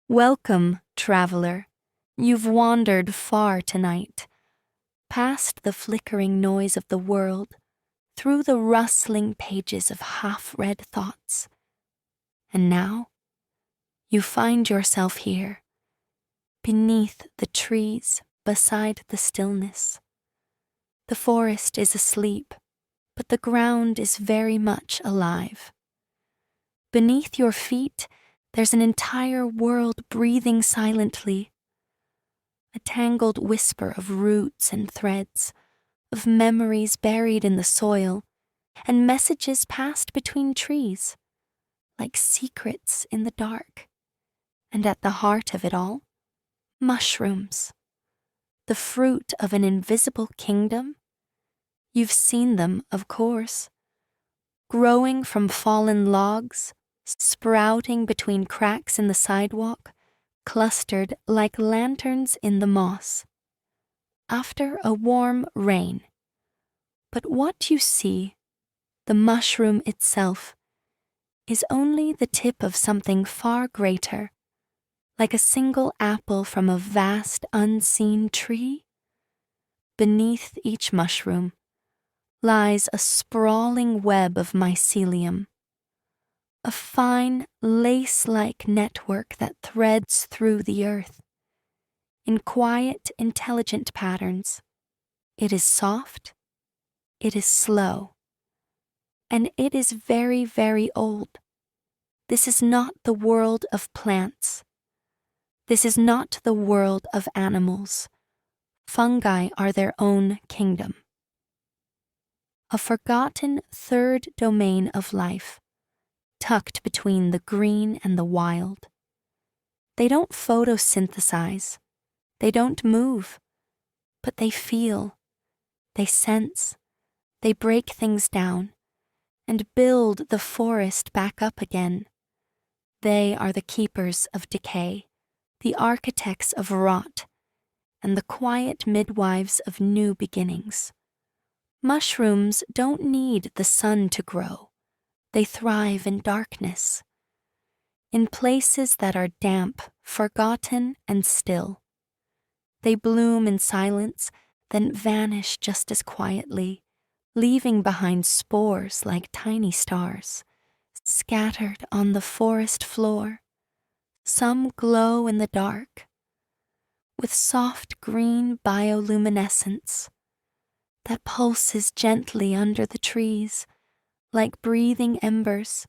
Welcome, traveler. You've wandered far tonight, past the flickering noise of the world, through the rustling pages of half-read thoughts. And now, you find yourself here, beneath the trees, beside the stillness. The forest is asleep, but the ground is very much alive. Beneath your feet, there's an entire world breathing silently. A tangled whisper of roots and threads, of memories buried in the soil, and messages passed between trees, like secrets in the dark. And at the heart of it all, mushrooms, the fruit of an invisible kingdom. You've seen them, of course, growing from fallen logs, sprouting between cracks in the sidewalk, clustered like lanterns in the moss. After a warm rain. But what you see, the mushroom itself, is only the tip of something far greater, like a single apple from a vast unseen tree. Beneath each mushroom lies a sprawling web of mycelium, a fine, lace-like network that threads through the earth. In quiet, intelligent patterns. It is soft, it is slow, and it is very, very old. This is not the world of plants. This is not the world of animals. Fungi are their own kingdom. A forgotten third domain of life, tucked between the green and the wild. They don't photosynthesize. They don't move, but they feel, they sense, they break things down, and build the forest back up again. They are the keepers of decay, the architects of rot, and the quiet midwives of new beginnings. Mushrooms don't need the sun to grow. They thrive in darkness, in places that are damp, forgotten, and still. They bloom in silence, then vanish just as quietly, leaving behind spores like tiny stars, scattered on the forest floor. Some glow in the dark, with soft green bioluminescence that pulses gently under the trees, like breathing embers.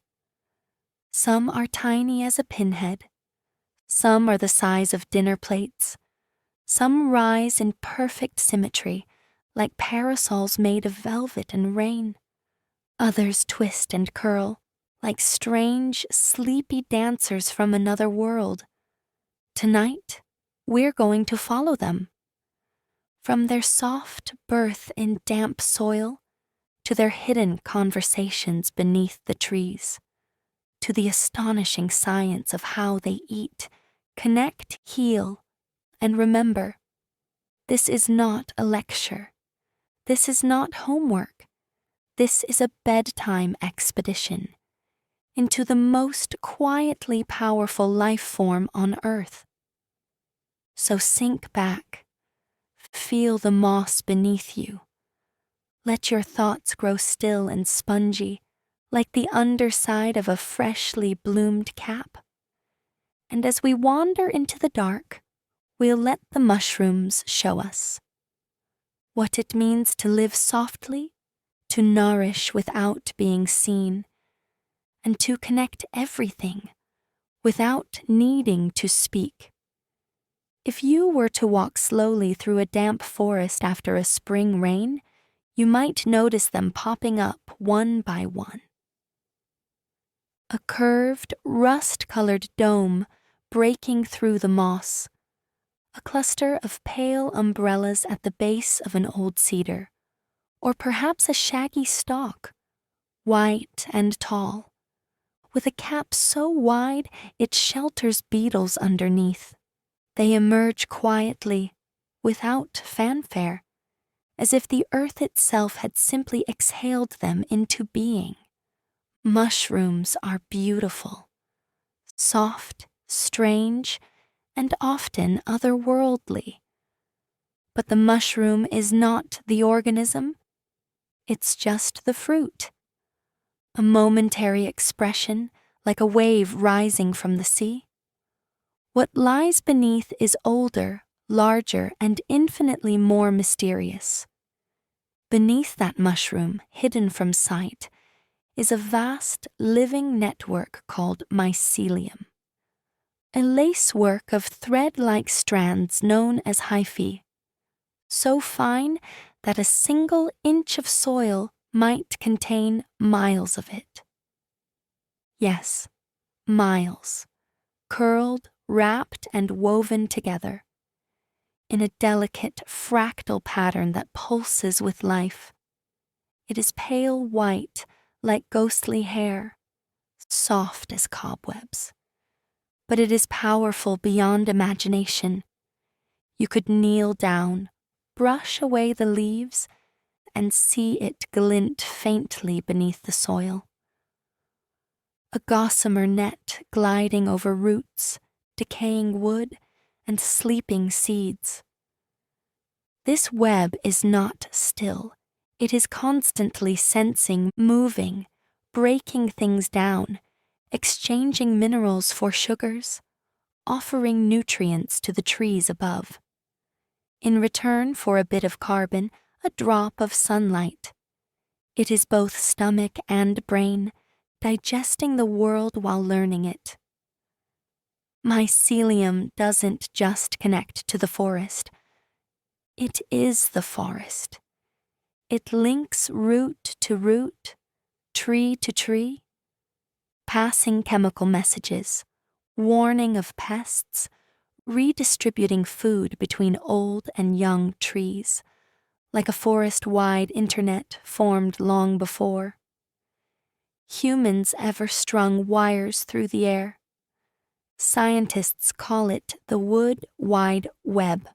Some are tiny as a pinhead. Some are the size of dinner plates. Some rise in perfect symmetry, like parasols made of velvet and rain. Others twist and curl, like strange, sleepy dancers from another world. Tonight, we're going to follow them. From their soft birth in damp soil, to their hidden conversations beneath the trees, to the astonishing science of how they eat, connect, heal, and remember, this is not a lecture. This is not homework. This is a bedtime expedition into the most quietly powerful life form on Earth. So sink back, feel the moss beneath you. Let your thoughts grow still and spongy, like the underside of a freshly bloomed cap. And as we wander into the dark, we'll let the mushrooms show us what it means to live softly, to nourish without being seen, and to connect everything without needing to speak. If you were to walk slowly through a damp forest after a spring rain, you might notice them popping up one by one. A curved, rust-colored dome breaking through the moss, a cluster of pale umbrellas at the base of an old cedar, or perhaps a shaggy stalk, white and tall, with a cap so wide it shelters beetles underneath. They emerge quietly, without fanfare, as if the earth itself had simply exhaled them into being. Mushrooms are beautiful, soft strange, and often otherworldly. But the mushroom is not the organism, it's just the fruit. A momentary expression like a wave rising from the sea. What lies beneath is older, larger, and infinitely more mysterious. Beneath that mushroom, hidden from sight, is a vast living network called mycelium. A lacework of thread-like strands known as hyphae, so fine that a single inch of soil might contain miles of it. Yes, miles, curled, wrapped, and woven together, in a delicate fractal pattern that pulses with life. It is pale white, like ghostly hair, soft as cobwebs. But it is powerful beyond imagination. You could kneel down, brush away the leaves, and see it glint faintly beneath the soil. A gossamer net gliding over roots, decaying wood, and sleeping seeds. This web is not still. It is constantly sensing, moving, breaking things down, exchanging minerals for sugars, offering nutrients to the trees above. In return for a bit of carbon, a drop of sunlight. It is both stomach and brain, digesting the world while learning it. Mycelium doesn't just connect to the forest. It is the forest. It links root to root, tree to tree, passing chemical messages, warning of pests, redistributing food between old and young trees, like a forest-wide internet formed long before. Humans ever strung wires through the air. Scientists call it the Wood Wide Web,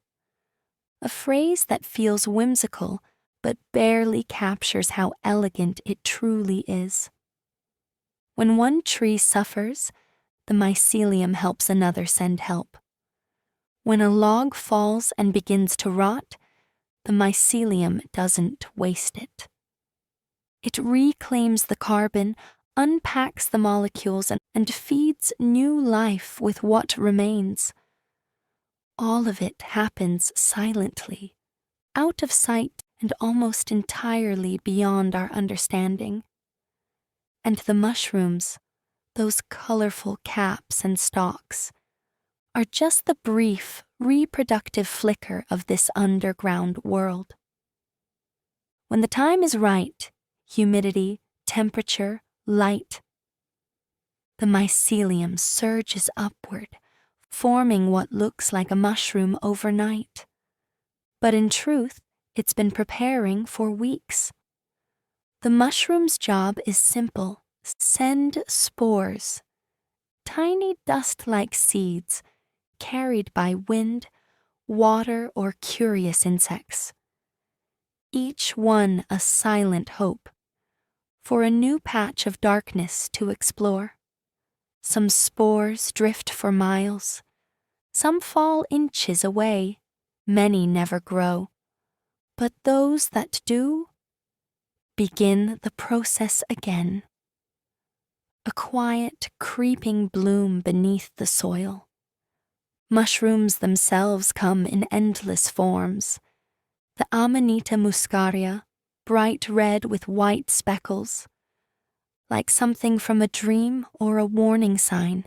a phrase that feels whimsical but barely captures how elegant it truly is. When one tree suffers, the mycelium helps another send help. When a log falls and begins to rot, the mycelium doesn't waste it. It reclaims the carbon, unpacks the molecules, and feeds new life with what remains. All of it happens silently, out of sight and almost entirely beyond our understanding. And the mushrooms, those colorful caps and stalks, are just the brief, reproductive flicker of this underground world. When the time is right, humidity, temperature, light, the mycelium surges upward, forming what looks like a mushroom overnight. But in truth, it's been preparing for weeks. The mushroom's job is simple: send spores, tiny dust-like seeds carried by wind, water, or curious insects. Each one a silent hope for a new patch of darkness to explore. Some spores drift for miles, some fall inches away, many never grow. But those that do begin the process again. A quiet, creeping bloom beneath the soil. Mushrooms themselves come in endless forms. The Amanita muscaria, bright red with white speckles, like something from a dream or a warning sign.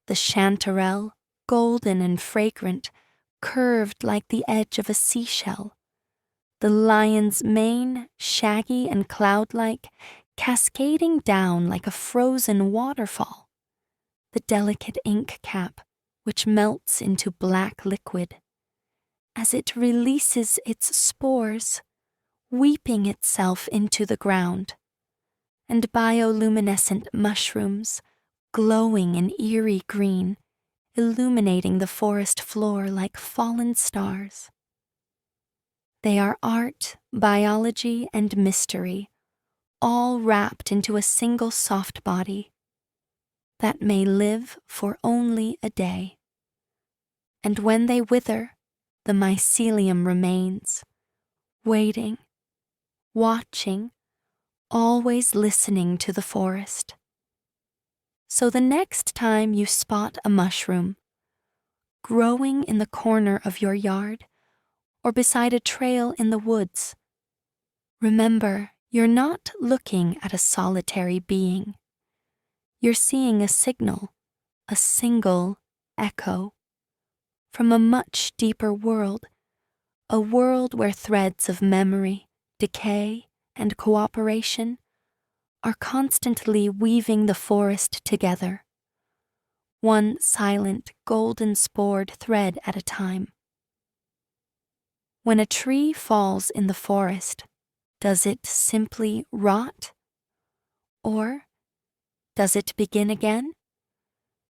The chanterelle, golden and fragrant, curved like the edge of a seashell. The lion's mane, shaggy and cloud-like, cascading down like a frozen waterfall. The delicate ink cap, which melts into black liquid. As it releases its spores, weeping itself into the ground. And bioluminescent mushrooms, glowing in eerie green, illuminating the forest floor like fallen stars. They are art, biology, and mystery, all wrapped into a single soft body. that may live for only a day. And when they wither, the mycelium remains, waiting, watching, always listening to the forest. So the next time you spot a mushroom, growing in the corner of your yard or beside a trail in the woods, remember you're not looking at a solitary being. You're seeing a signal, a single echo, from a much deeper world, a world where threads of memory, decay, and cooperation are constantly weaving the forest together, one silent, golden-spored thread at a time. When a tree falls in the forest, does it simply rot? Or does it begin again?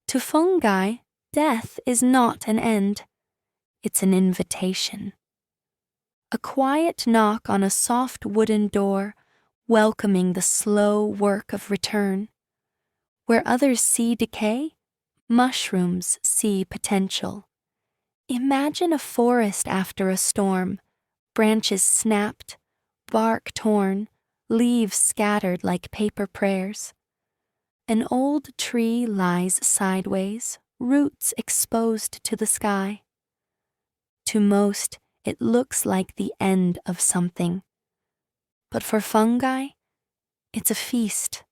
To fungi, death is not an end. It's an invitation. A quiet knock on a soft wooden door, welcoming the slow work of return. Where others see decay, mushrooms see potential. Imagine a forest after a storm, branches snapped, bark torn, leaves scattered like paper prayers. An old tree lies sideways, roots exposed to the sky. To most, it looks like the end of something. But for fungi, it's a feast.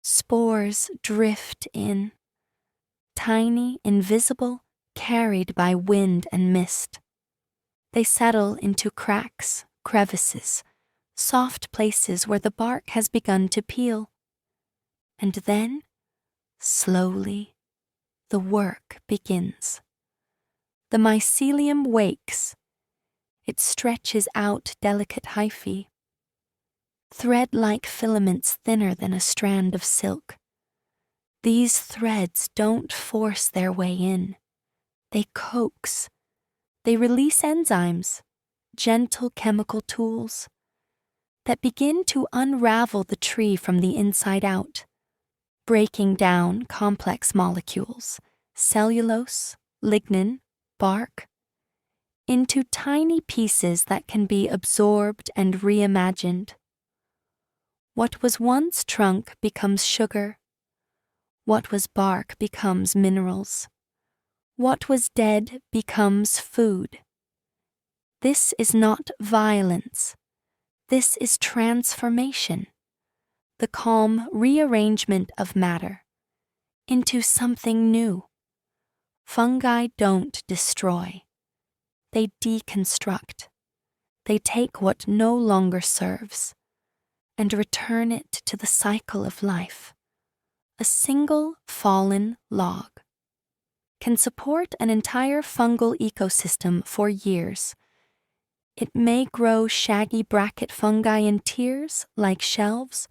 Spores drift in, tiny, invisible, carried by wind and mist. They settle into cracks, crevices, soft places where the bark has begun to peel. And then, slowly, the work begins. The mycelium wakes. It stretches out delicate hyphae, thread-like filaments thinner than a strand of silk. These threads don't force their way in. They coax. They release enzymes, gentle chemical tools, that begin to unravel the tree from the inside out, breaking down complex molecules, cellulose, lignin, bark, into tiny pieces that can be absorbed and reimagined. What was once trunk becomes sugar. What was bark becomes minerals. What was dead becomes food. This is not violence. This is transformation, the calm rearrangement of matter into something new. Fungi don't destroy. They deconstruct. They take what no longer serves and return it to the cycle of life. A single fallen log can support an entire fungal ecosystem for years. It may grow shaggy bracket fungi in tiers like shelves,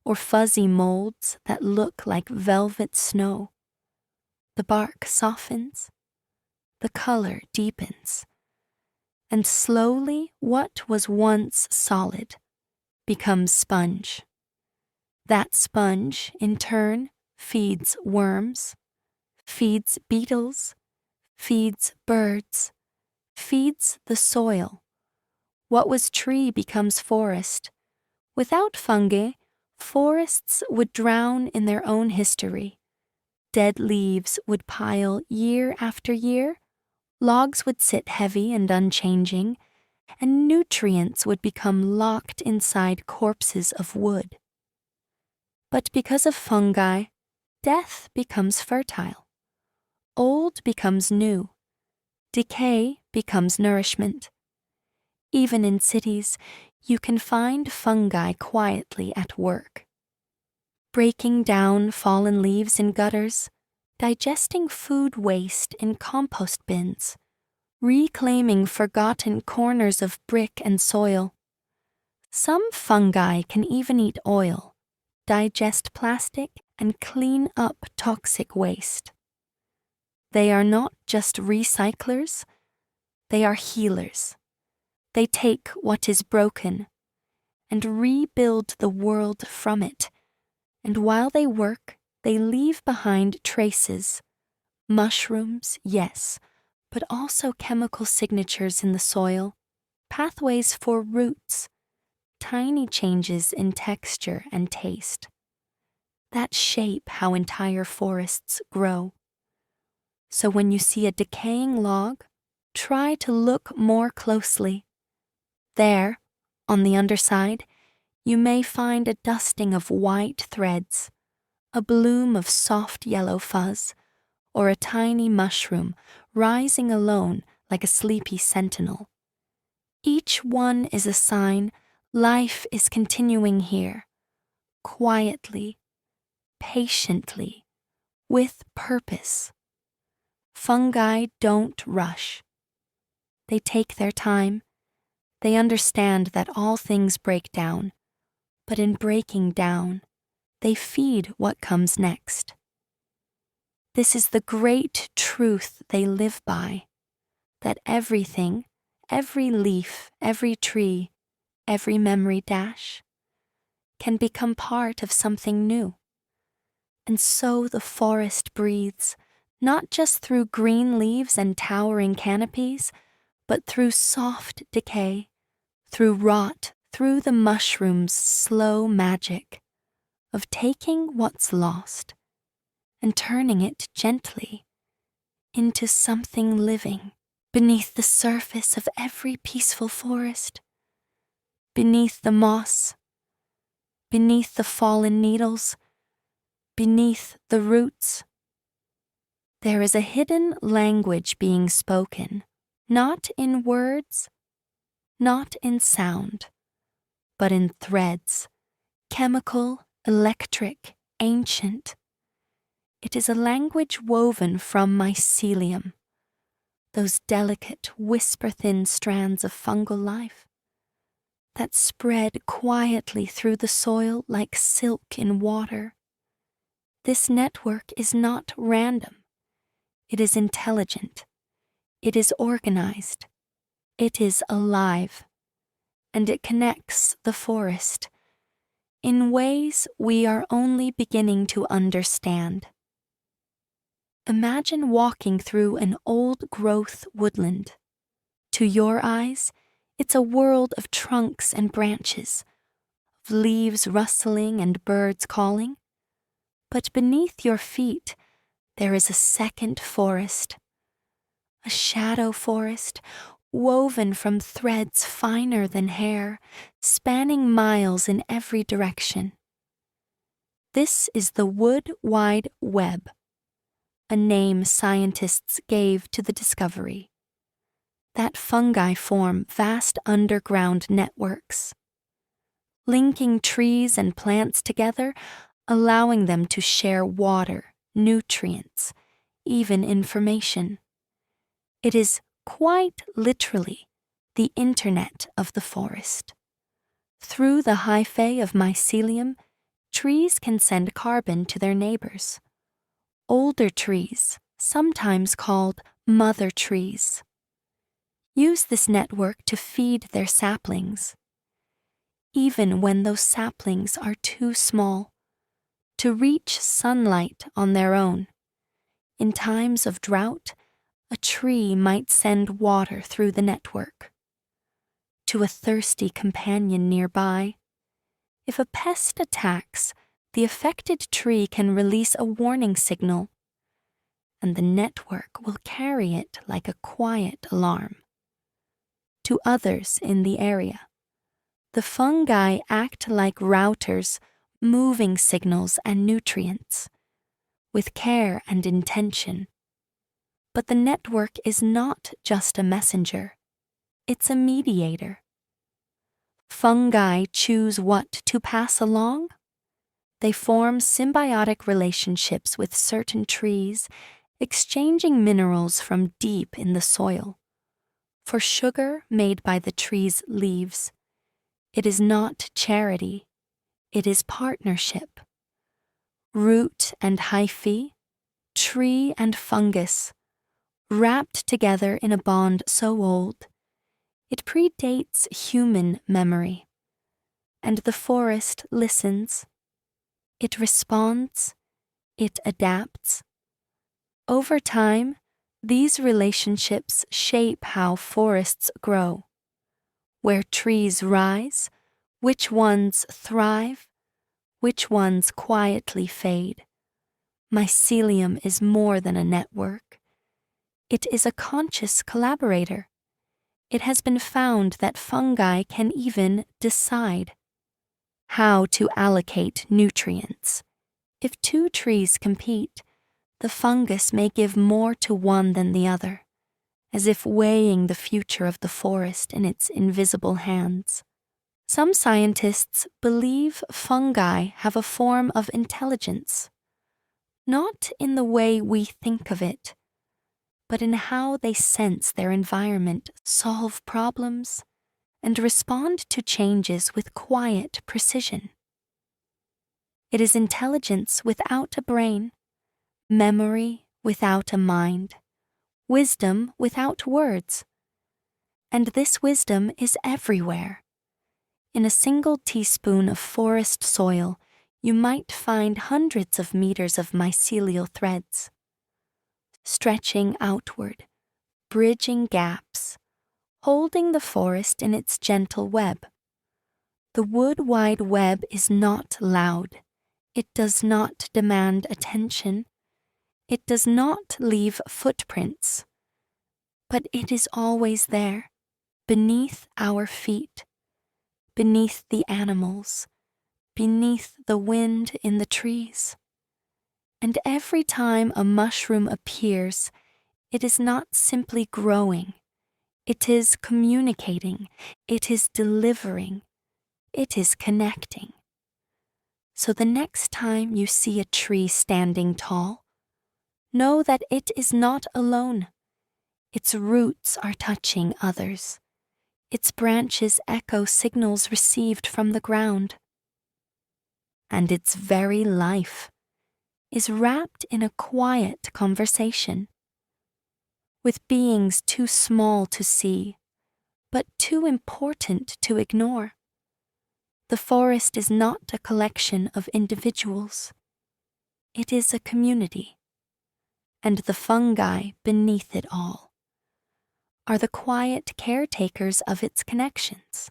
or fuzzy molds that look like velvet snow. The bark softens, the color deepens, and slowly what was once solid becomes sponge. That sponge, in turn, feeds worms, feeds beetles, feeds birds, feeds the soil. What was tree becomes forest. Without fungi, forests would drown in their own history. Dead leaves would pile year after year, logs would sit heavy and unchanging, and nutrients would become locked inside corpses of wood. But because of fungi, death becomes fertile. Old becomes new. Decay becomes nourishment. Even in cities, you can find fungi quietly at work, breaking down fallen leaves in gutters, digesting food waste in compost bins, reclaiming forgotten corners of brick and soil. Some fungi can even eat oil, digest plastic, and clean up toxic waste. They are not just recyclers, they are healers. They take what is broken and rebuild the world from it, and while they work, They leave behind traces. Mushrooms, yes, but also chemical signatures in the soil, pathways for roots, tiny changes in texture and taste that shape how entire forests grow. So when you see a decaying log, try to look more closely. There, on the underside, you may find a dusting of white threads, a bloom of soft yellow fuzz, or a tiny mushroom rising alone like a sleepy sentinel. Each one is a sign life is continuing here, quietly, patiently, with purpose. Fungi don't rush. They take their time. They understand that all things break down, but in breaking down, they feed what comes next. This is the great truth they live by, that everything, every leaf, every tree, every memory dash, can become part of something new. And so the forest breathes, not just through green leaves and towering canopies, but through soft decay, through rot, through the mushroom's slow magic of taking what's lost and turning it gently into something living beneath the surface of every peaceful forest, beneath the moss, beneath the fallen needles, beneath the roots. There is a hidden language being spoken, not in words, not in sound, but in threads, chemical, electric, ancient. It is a language woven from mycelium, those delicate, whisper-thin strands of fungal life that spread quietly through the soil like silk in water. This network is not random. It is intelligent. It is organized. It is alive. And it connects the forest in ways we are only beginning to understand. Imagine walking through an old-growth woodland. To your eyes, it's a world of trunks and branches, of leaves rustling and birds calling. But beneath your feet, there is a second forest, a shadow forest woven from threads finer than hair, spanning miles in every direction. This is the Wood Wide Web, a name scientists gave to the discovery that fungi form vast underground networks, linking trees and plants together, allowing them to share water, nutrients, even information. It is quite literally the internet of the forest. Through the hyphae of mycelium, trees can send carbon to their neighbors. Older trees, sometimes called mother trees, use this network to feed their saplings, even when those saplings are too small to reach sunlight on their own. In times of drought, a tree might send water through the network. To a thirsty companion nearby, if a pest attacks, the affected tree can release a warning signal, and the network will carry it like a quiet alarm. To others in the area, the fungi act like routers, moving signals and nutrients, with care and intention. But the network is not just a messenger, it's a mediator. Fungi choose what to pass along. They form symbiotic relationships with certain trees, exchanging minerals from deep in the soil. For sugar made by the tree's leaves, it is not charity, it is partnership. Root and hyphae, tree and fungus, wrapped together in a bond so old, it predates human memory. And the forest listens. It responds. it adapts. Over time, these relationships shape how forests grow. Where trees rise, which ones thrive, which ones quietly fade. Mycelium is more than a network. It is a conscious collaborator. It has been found that fungi can even decide how to allocate nutrients. If two trees compete, the fungus may give more to one than the other, as if weighing the future of the forest in its invisible hands. Some scientists believe fungi have a form of intelligence, not in the way we think of it, but in how they sense their environment, solve problems, and respond to changes with quiet precision. It is intelligence without a brain, memory without a mind, wisdom without words. And this wisdom is everywhere. In a single teaspoon of forest soil, you might find hundreds of meters of mycelial threads, stretching outward, bridging gaps, holding the forest in its gentle web. The wood wide web is not loud. It does not demand attention. It does not leave footprints. But it is always there, beneath our feet, beneath the animals, beneath the wind in the trees. And every time a mushroom appears, it is not simply growing. It is communicating. It is delivering. It is connecting. So the next time you see a tree standing tall, know that it is not alone. Its roots are touching others. Its branches echo signals received from the ground. And its very life is wrapped in a quiet conversation with beings too small to see, but too important to ignore. The forest is not a collection of individuals. It is a community, and the fungi beneath it all are the quiet caretakers of its connections.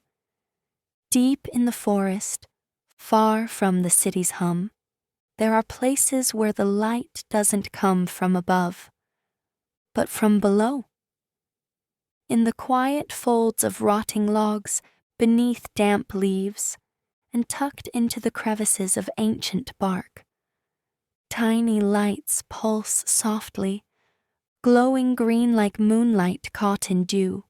Deep in the forest, far from the city's hum, there are places where the light doesn't come from above, but from below. In the quiet folds of rotting logs, beneath damp leaves, and tucked into the crevices of ancient bark, tiny lights pulse softly, glowing green like moonlight caught in dew.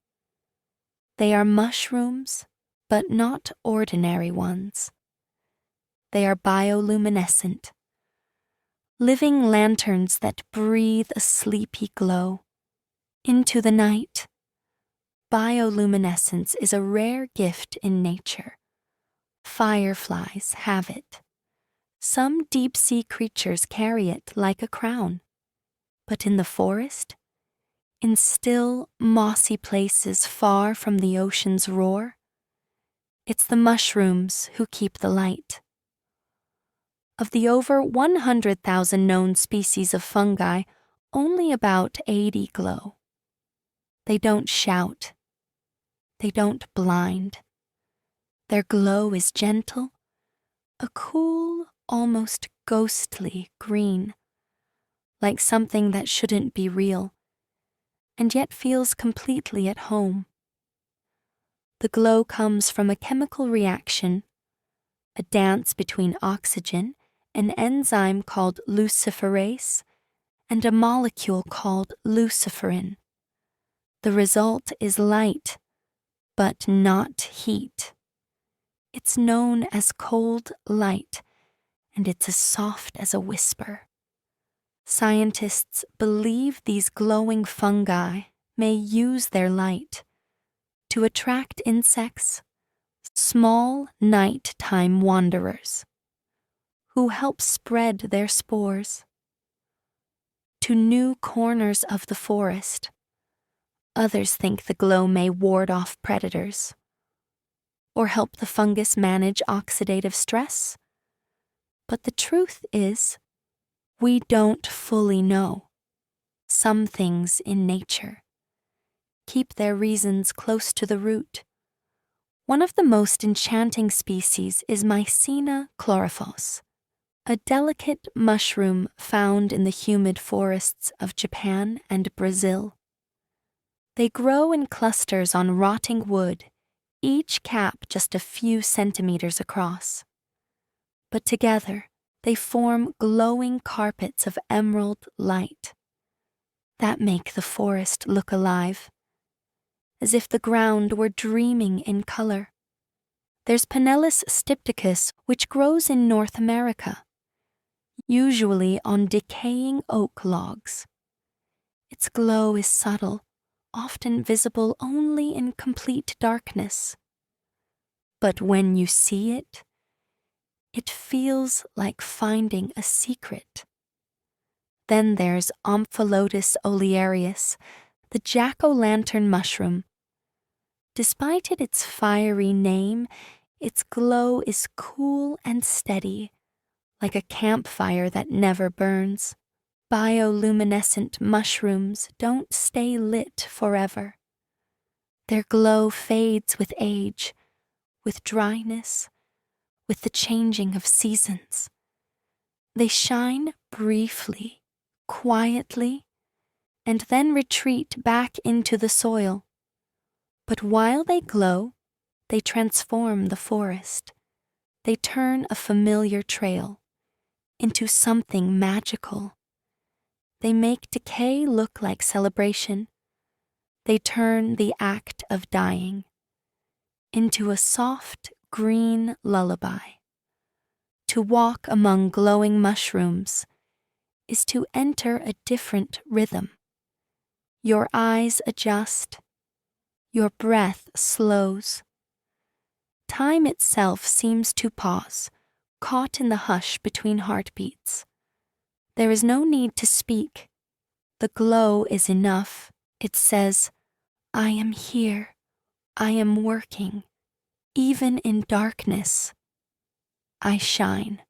They are mushrooms, but not ordinary ones. They are bioluminescent, living lanterns that breathe a sleepy glow. Into the night, bioluminescence is a rare gift in nature. Fireflies have it. Some deep-sea creatures carry it like a crown. But in the forest, in still, mossy places far from the ocean's roar, it's the mushrooms who keep the light. Of the over 100,000 known species of fungi, only about 80 glow. They don't shout. They don't blind. Their glow is gentle, a cool, almost ghostly green, like something that shouldn't be real, and yet feels completely at home. The glow comes from a chemical reaction, a dance between oxygen, an enzyme called luciferase, and a molecule called luciferin. The result is light, but not heat. It's known as cold light, and it's as soft as a whisper. Scientists believe these glowing fungi may use their light to attract insects, small nighttime wanderers, who help spread their spores to new corners of the forest. Others think the glow may ward off predators or help the fungus manage oxidative stress. But the truth is, We don't fully know. Some things in nature keep their reasons close to the root. One of the most enchanting species is Mycena chlorophyllus, a delicate mushroom found in the humid forests of Japan and Brazil. They grow in clusters on rotting wood, each cap just a few centimeters across. But together, they form glowing carpets of emerald light that make the forest look alive, as if the ground were dreaming in color. There's Pinellus stypticus, which grows in North America, usually on decaying oak logs. Its glow is subtle, often visible only in complete darkness. But when you see it, it feels like finding a secret. Then there's Omphallotus olearius, the jack-o'-lantern mushroom. Despite its fiery name, its glow is cool and steady, like a campfire that never burns. Bioluminescent mushrooms don't stay lit forever. Their glow fades with age, with dryness, with the changing of seasons. They shine briefly, quietly, and then retreat back into the soil. But while they glow, they transform the forest. They turn a familiar trail into something magical. They make decay look like celebration. They turn the act of dying into a soft green lullaby. To walk among glowing mushrooms is to enter a different rhythm. Your eyes adjust, your breath slows. Time itself seems to pause, caught in the hush between heartbeats. There is no need to speak. The glow is enough. It says, I am here. I am working. Even in darkness, I shine.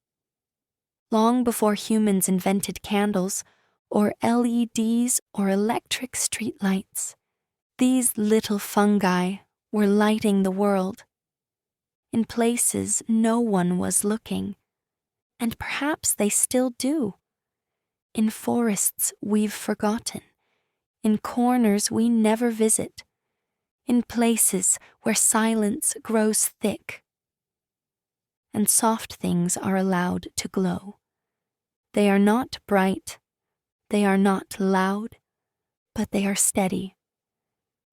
Long before humans invented candles, or LEDs or electric streetlights, these little fungi were lighting the world. In places no one was looking, and perhaps they still do. In forests we've forgotten, in corners we never visit, in places where silence grows thick. And soft things are allowed to glow. They are not bright, they are not loud, but they are steady.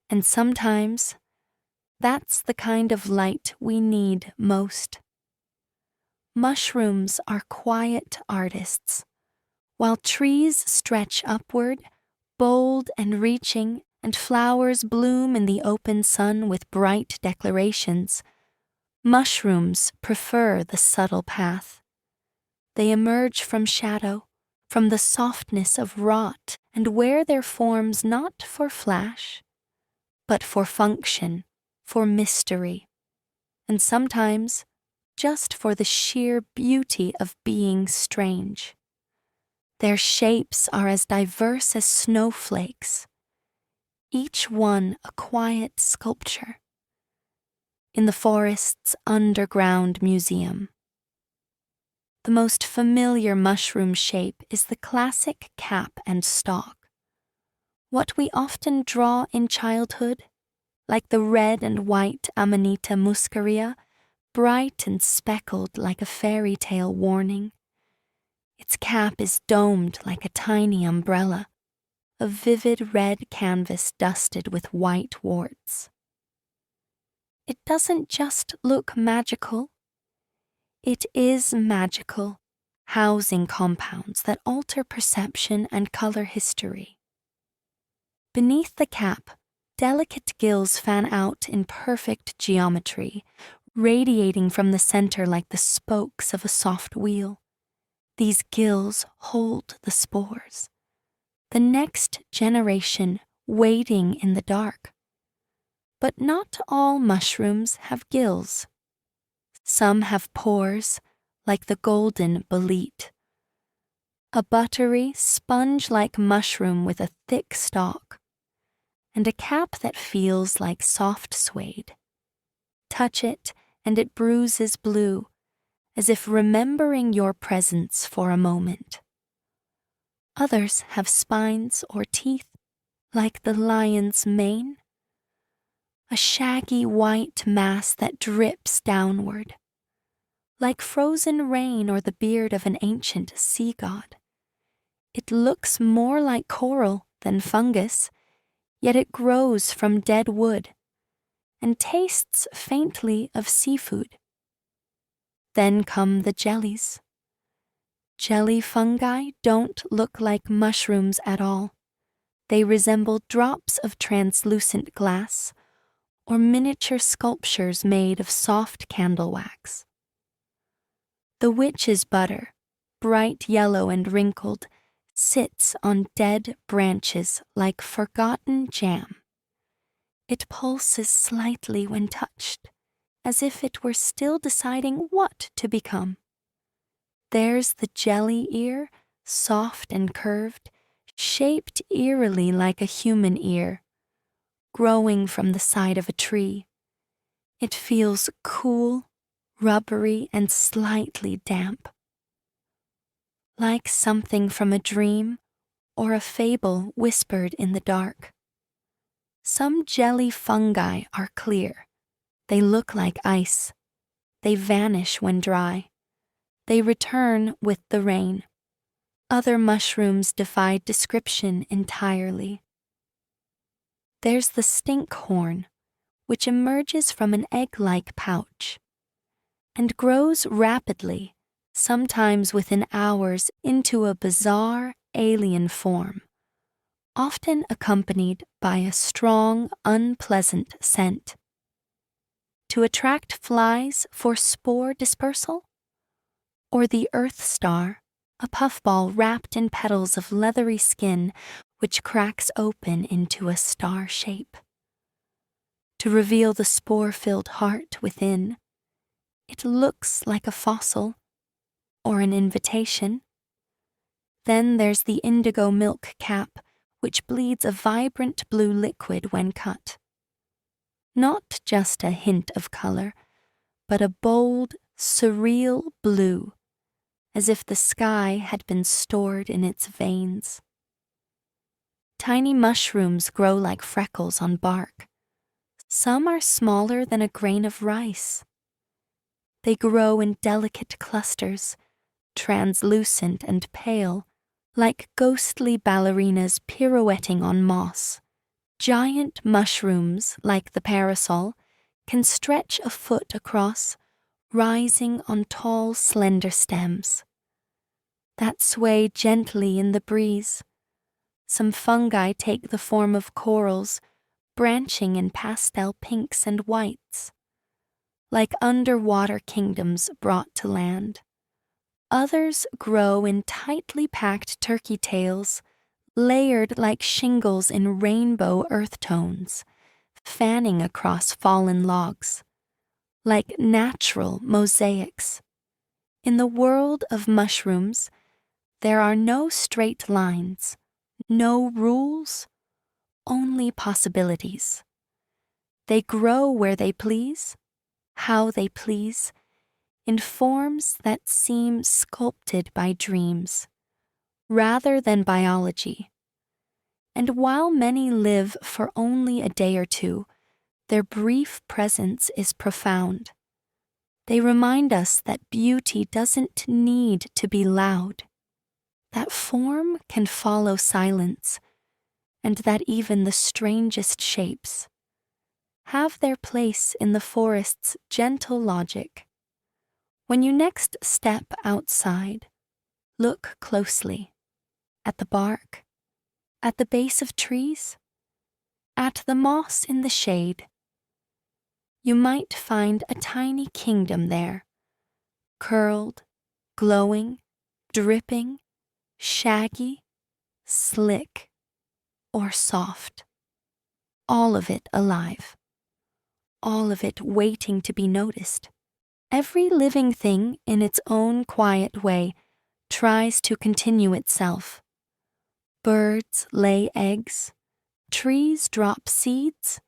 And sometimes, that's the kind of light we need most. Mushrooms are quiet artists. While trees stretch upward, bold and reaching, and flowers bloom in the open sun with bright declarations, mushrooms prefer the subtle path. They emerge from shadow, from the softness of rot, and wear their forms not for flash, but for function, for mystery, and sometimes just for the sheer beauty of being strange. Their shapes are as diverse as snowflakes, each one a quiet sculpture. In the forest's underground museum, the most familiar mushroom shape is the classic cap and stalk. What we often draw in childhood, like the red and white Amanita muscaria, bright and speckled like a fairy tale warning. Its cap is domed like a tiny umbrella, a vivid red canvas dusted with white warts. It doesn't just look magical. It is magical, housing compounds that alter perception and color history. Beneath the cap, delicate gills fan out in perfect geometry, radiating from the center like the spokes of a soft wheel. These gills hold the spores, the next generation waiting in the dark. But not all mushrooms have gills. Some have pores, like the golden bolete. a buttery, sponge-like mushroom with a thick stalk, and a cap that feels like soft suede. Touch it, and it bruises blue, as if remembering your presence for a moment. Others have spines or teeth, like the lion's mane, a shaggy white mass that drips downward, like frozen rain or the beard of an ancient sea god. It looks more like coral than fungus, yet it grows from dead wood and tastes faintly of seafood. Then come the jellies. Jelly fungi don't look like mushrooms at all. They resemble drops of translucent glass or miniature sculptures made of soft candle wax. The witch's butter, bright yellow and wrinkled, sits on dead branches like forgotten jam. It pulses slightly when touched, as if it were still deciding what to become. There's the jelly ear, soft and curved, shaped eerily like a human ear, growing from the side of a tree. It feels cool, rubbery, and slightly damp, like something from a dream or a fable whispered in the dark. Some jelly fungi are clear. They look like ice. They vanish when dry. They return with the rain. Other mushrooms defy description entirely. There's the stink horn, which emerges from an egg-like pouch and grows rapidly, sometimes within hours, into a bizarre alien form, often accompanied by a strong, unpleasant scent. To attract flies for spore dispersal? Or the earth star, a puffball wrapped in petals of leathery skin which cracks open into a star shape. To reveal the spore-filled heart within, it looks like a fossil or an invitation. Then there's the indigo milk cap, which bleeds a vibrant blue liquid when cut. Not just a hint of color, but a bold, surreal blue, as if the sky had been stored in its veins. Tiny mushrooms grow like freckles on bark. Some are smaller than a grain of rice. They grow in delicate clusters, translucent and pale, like ghostly ballerinas pirouetting on moss. Giant mushrooms, like the parasol, can stretch a foot across, rising on tall, slender stems that sway gently in the breeze. Some fungi take the form of corals, branching in pastel pinks and whites, like underwater kingdoms brought to land. Others grow in tightly packed turkey tails, layered like shingles in rainbow earth tones, fanning across fallen logs, like natural mosaics. In the world of mushrooms, there are no straight lines, no rules, only possibilities. They grow where they please, how they please, in forms that seem sculpted by dreams, rather than biology. And while many live for only a day or two, their brief presence is profound. They remind us that beauty doesn't need to be loud, that form can follow silence, and that even the strangest shapes have their place in the forest's gentle logic. When you next step outside, look closely at the bark, at the base of trees, at the moss in the shade. You might find a tiny kingdom there, curled, glowing, dripping, shaggy, slick, or soft. All of it alive. All of it waiting to be noticed. Every living thing in its own quiet way, tries to continue itself. Birds lay eggs, trees drop seeds,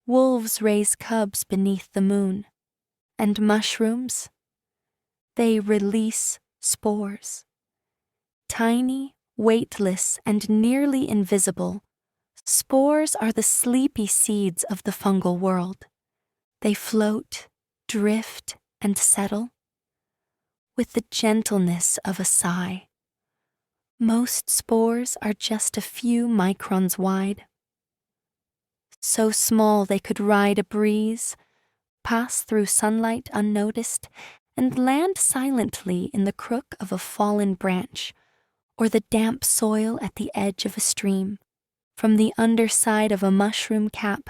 wolves raise cubs beneath the moon, and mushrooms, they release spores. Tiny, weightless, and nearly invisible, spores are the sleepy seeds of the fungal world. They float, drift, and settle with the gentleness of a sigh. Most spores are just a few microns wide, so small they could ride a breeze, pass through sunlight unnoticed, and land silently in the crook of a fallen branch or the damp soil at the edge of a stream. From the underside of a mushroom cap,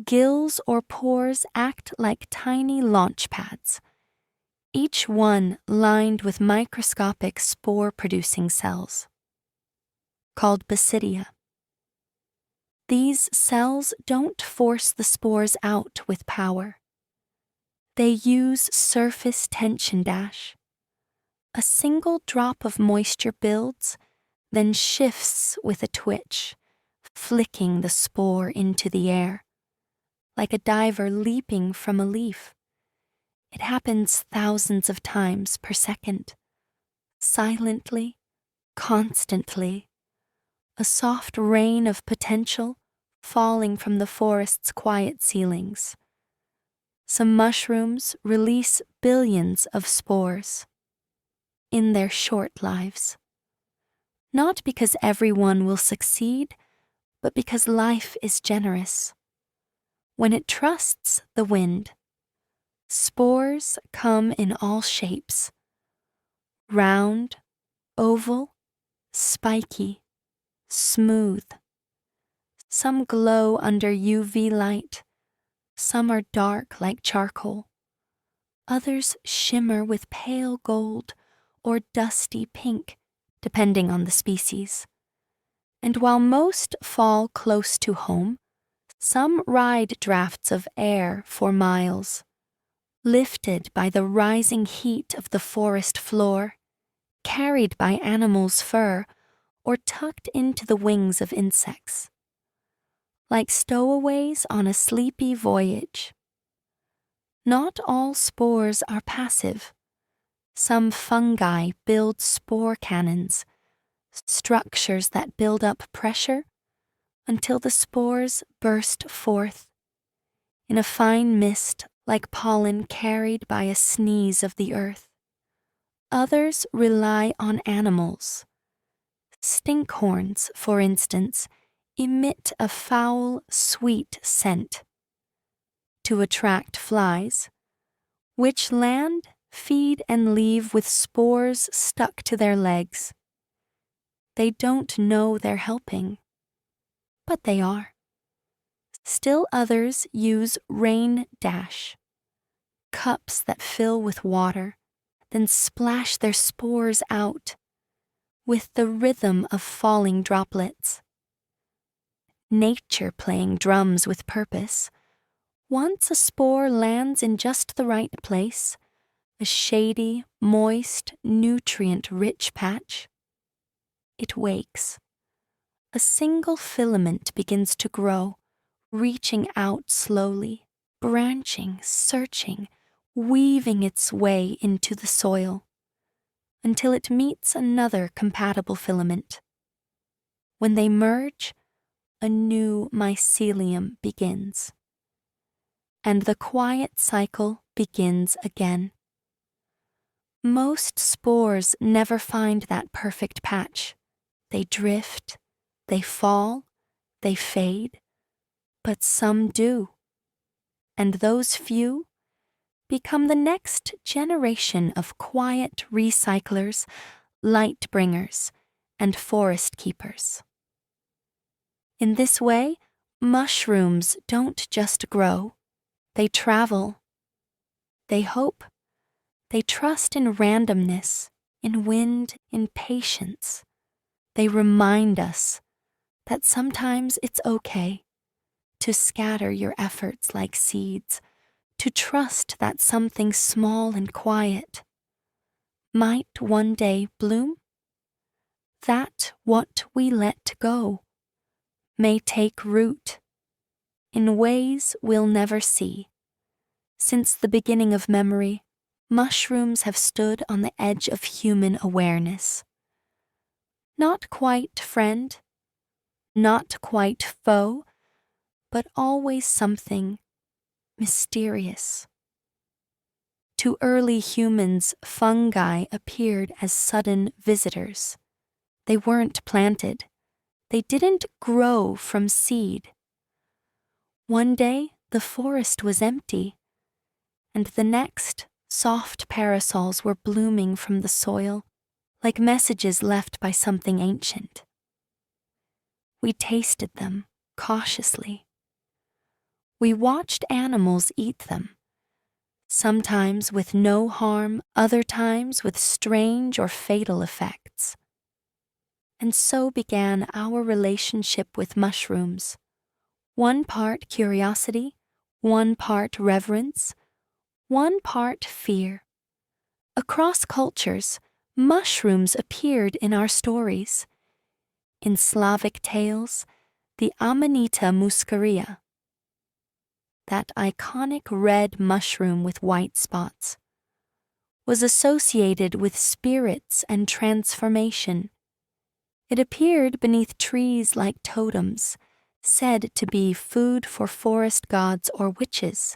gills or pores act like tiny launch pads, each one lined with microscopic spore-producing cells, called basidia. These cells don't force the spores out with power. They use surface tension dash. A single drop of moisture builds, then shifts with a twitch, flicking the spore into the air, like a diver leaping from a leaf. It happens thousands of times per second, silently, constantly, a soft rain of potential falling from the forest's quiet ceilings. Some mushrooms release billions of spores in their short lives. Not because everyone will succeed, but because life is generous. When it trusts the wind, spores come in all shapes: round, oval, spiky, smooth. Some glow under UV light, some are dark like charcoal. Others shimmer with pale gold or dusty pink, depending on the species. And while most fall close to home, some ride drafts of air for miles, lifted by the rising heat of the forest floor, carried by animals' fur, or tucked into the wings of insects. Like stowaways on a sleepy voyage. Not all spores are passive. Some fungi build spore cannons, structures that build up pressure until the spores burst forth in a fine mist like pollen carried by a sneeze of the earth. Others rely on animals. Stinkhorns, for instance, emit a foul, sweet scent to attract flies, which land, feed, and leave with spores stuck to their legs. They don't know they're helping, but they are. Still others use rain dash, cups that fill with water, then splash their spores out with the rhythm of falling droplets. Nature playing drums with purpose. Once a spore lands in just the right place, a shady, moist, nutrient-rich patch, it wakes. A single filament begins to grow, reaching out slowly, branching, searching, weaving its way into the soil, until it meets another compatible filament. When they merge, a new mycelium begins. And the quiet cycle begins again. Most spores never find that perfect patch. They drift, they fall, they fade, but some do. And those few become the next generation of quiet recyclers, light bringers, and forest keepers. In this way, mushrooms don't just grow. They travel. They hope. They trust in randomness, in wind, in patience. They remind us that sometimes it's okay to scatter your efforts like seeds, to trust that something small and quiet might one day bloom? That what we let go may take root in ways we'll never see. Since the beginning of memory, mushrooms have stood on the edge of human awareness. Not quite friend, not quite foe, but always something mysterious. To early humans, fungi appeared as sudden visitors. They weren't planted. They didn't grow from seed. One day, the forest was empty, and the next, soft parasols were blooming from the soil, like messages left by something ancient. We tasted them cautiously. We watched animals eat them, sometimes with no harm, other times with strange or fatal effects. And so began our relationship with mushrooms. One part curiosity, one part reverence, one part fear. Across cultures, mushrooms appeared in our stories. In Slavic tales, the Amanita muscaria, that iconic red mushroom with white spots, was associated with spirits and transformation. It appeared beneath trees like totems, said to be food for forest gods or witches,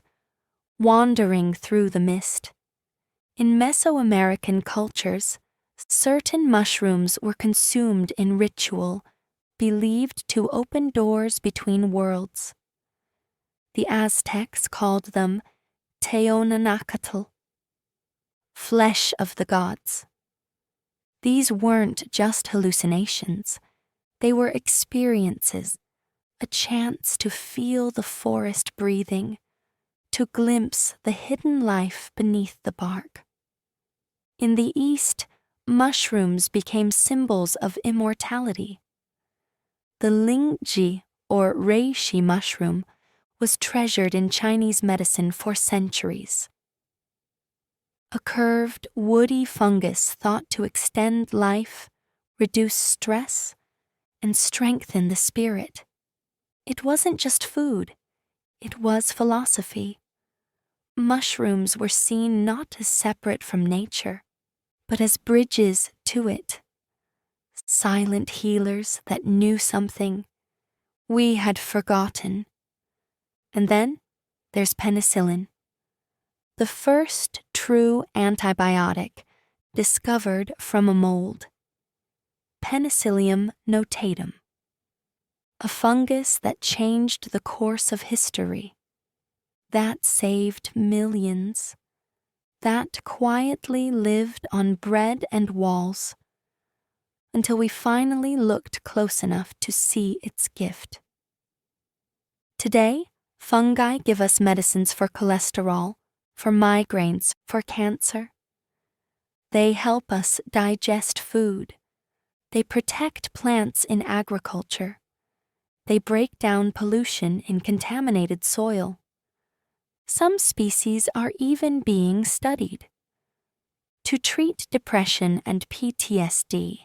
wandering through the mist. In Mesoamerican cultures, certain mushrooms were consumed in ritual, believed to open doors between worlds. The Aztecs called them Teonanacatl, flesh of the gods. These weren't just hallucinations. They were experiences, a chance to feel the forest breathing, to glimpse the hidden life beneath the bark. In the East, mushrooms became symbols of immortality. The lingji, or reishi mushroom, was treasured in Chinese medicine for centuries. A curved, woody fungus thought to extend life, reduce stress, and strengthen the spirit. It wasn't just food, it was philosophy. Mushrooms were seen not as separate from nature, but as bridges to it. Silent healers that knew something we had forgotten. And then there's penicillin, the first true antibiotic discovered from a mold. Penicillium notatum, a fungus that changed the course of history, that saved millions, that quietly lived on bread and walls, until we finally looked close enough to see its gift. Today, fungi give us medicines for cholesterol, for migraines, for cancer. They help us digest food. They protect plants in agriculture. They break down pollution in contaminated soil. Some species are even being studied to treat depression and PTSD,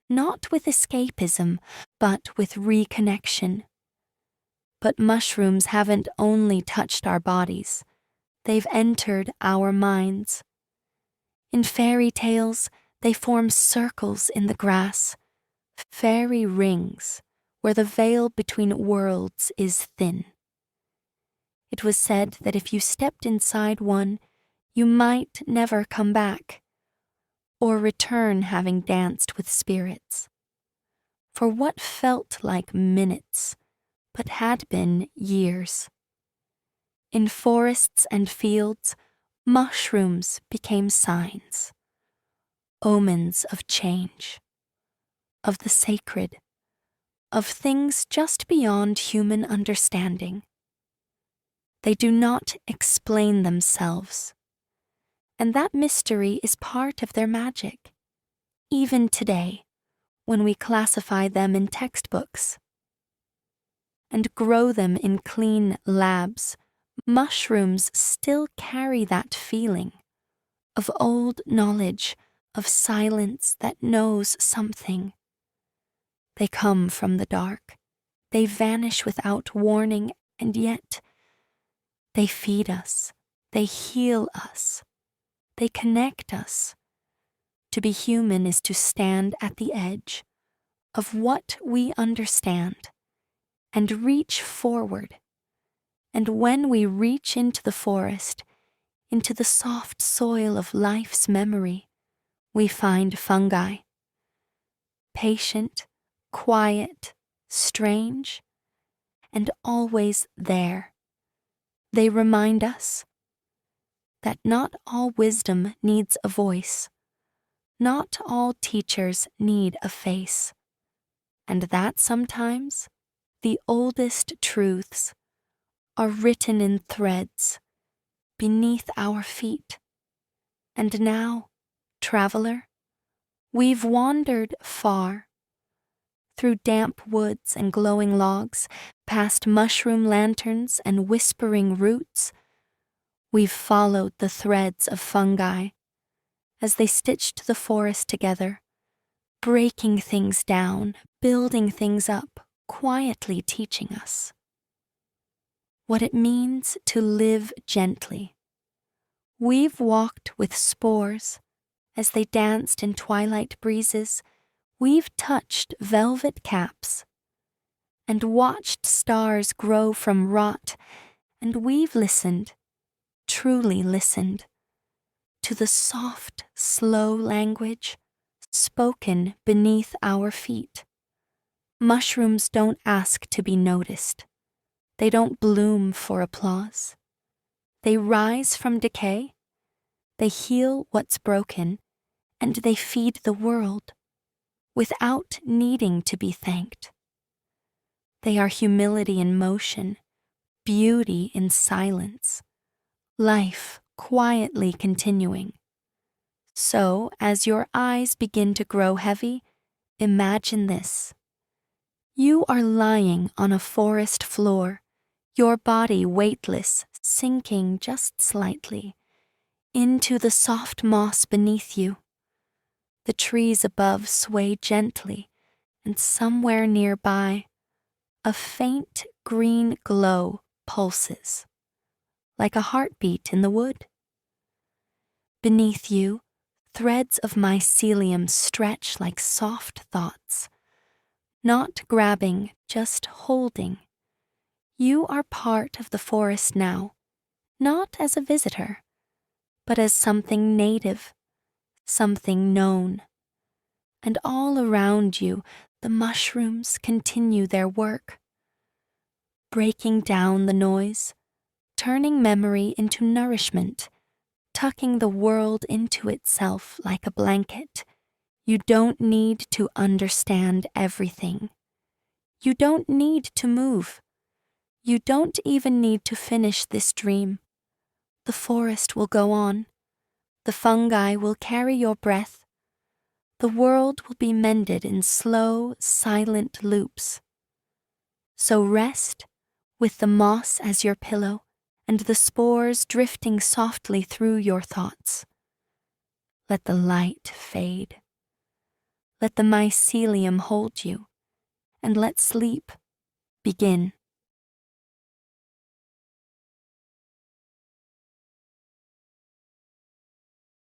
not with escapism, but with reconnection. But mushrooms haven't only touched our bodies, they've entered our minds. In fairy tales, they form circles in the grass, fairy rings, where the veil between worlds is thin. It was said that if you stepped inside one, you might never come back, or return having danced with spirits. For what felt like minutes, but had been years. In forests and fields, mushrooms became signs, omens of change, of the sacred, of things just beyond human understanding. They do not explain themselves, and that mystery is part of their magic, even today, when we classify them in textbooks and grow them in clean labs. Mushrooms still carry that feeling, of old knowledge, of silence that knows something. They come from the dark. They vanish without warning, and yet they feed us. They heal us. They connect us. To be human is to stand at the edge of what we understand and reach forward. And when we reach into the forest, into the soft soil of life's memory, we find fungi. Patient, quiet, strange, and always there. They remind us that not all wisdom needs a voice, not all teachers need a face, and that sometimes the oldest truths are written in threads beneath our feet. And now, traveler, we've wandered far, through damp woods and glowing logs, past mushroom lanterns and whispering roots. We've followed the threads of fungi as they stitched the forest together, breaking things down, building things up, quietly teaching us what it means to live gently. We've walked with spores as they danced in twilight breezes. We've touched velvet caps and watched stars grow from rot, and we've listened, truly listened, to the soft, slow language spoken beneath our feet. Mushrooms don't ask to be noticed. They don't bloom for applause. They rise from decay. They heal what's broken, and they feed the world without needing to be thanked. They are humility in motion, beauty in silence, life quietly continuing. So, as your eyes begin to grow heavy, imagine this. You are lying on a forest floor, your body weightless, sinking just slightly into the soft moss beneath you. The trees above sway gently, and somewhere nearby, a faint green glow pulses, like a heartbeat in the wood. Beneath you, threads of mycelium stretch like soft thoughts, not grabbing, just holding. You are part of the forest now, not as a visitor, but as something native, something known. And all around you, the mushrooms continue their work, breaking down the noise, turning memory into nourishment, tucking the world into itself like a blanket. You don't need to understand everything. You don't need to move. You don't even need to finish this dream. The forest will go on. The fungi will carry your breath. The world will be mended in slow, silent loops. So rest with the moss as your pillow and the spores drifting softly through your thoughts. Let the light fade. Let the mycelium hold you, and let sleep begin.